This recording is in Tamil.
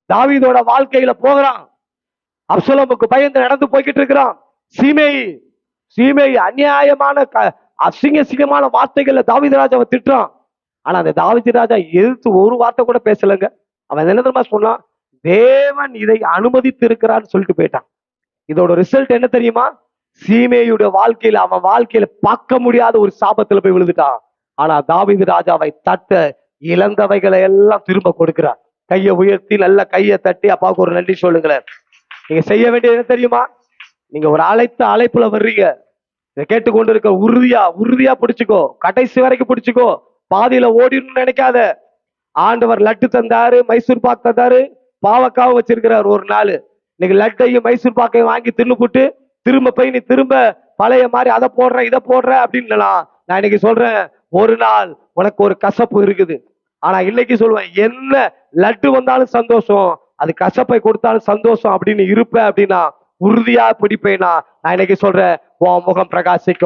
தாவீதோட வாழ்க்கையில போகிறான். அப்சலோமுக்கு பயந்து நடந்து போய்கிட்டு இருக்கிறான். சீமை அநியாயமான அசிங்கமான வார்த்தைகள்ல தாவீது ராஜாவை திட்டுறான். ஆனா அந்த தாவீது ராஜா எதிர்த்து ஒரு வார்த்தை கூட பேசலங்க. அவன் என்ன தெரியுமா சொன்னான்? தேவன் இதை அனுமதித்து இருக்கிறான்னு சொல்லிட்டு போயிட்டான். இதோட ரிசல்ட் என்ன தெரியுமா? சீமேயுடைய வாழ்க்கையில அவன் வாழ்க்கையில பார்க்க முடியாத ஒரு சாபத்துல போய் விழுந்துட்டான். ஆனா தாவீது ராஜாவை தட்ட இழந்தவைகளை எல்லாம் திரும்ப கொடுக்கிறார். கையை உயர்த்தி நல்ல கையை தட்டி அப்பாவுக்கு ஒரு நன்றி சொல்லுங்களேன். நீங்க செய்ய வேண்டியது என்ன தெரியுமா? நீங்க ஒரு அழைப்புல வர்றீங்க. இதை கேட்டுக்கொண்டு இருக்க உறுதியா பிடிச்சுக்கோ. கடைசி வரைக்கும் பிடிச்சுக்கோ. பாதியில ஓடிடணும்னு நினைக்காத. ஆண்டவர் லட்டு தந்தாரு, மைசூர் பாக் தந்தாரு, பாவக்காவும் வச்சிருக்கிறார். ஒரு நாள் இன்னைக்கு லட்டையும் மைசூர் பாக்கையும் வாங்கி தின்னுபுட்டு திரும்ப போய் நீ திரும்ப பழைய மாதிரி அதை போடுற இதை போடுற அப்படின்னு நான் இன்னைக்கு சொல்றேன், ஒரு நாள் உனக்கு ஒரு கசப்பு இருக்குது. ஆனா இன்னைக்கு சொல்லுவேன், என்ன லட்டு வந்தாலும் சந்தோஷம், அது கசப்பை கொடுத்தாலும் சந்தோஷம் அப்படின்னு இருப்ப அப்படின்னா உறுதியா பிடிப்பேனா நான் இன்னைக்கு சொல்றேன், உன் முகம் பிரகாசிக்கும்.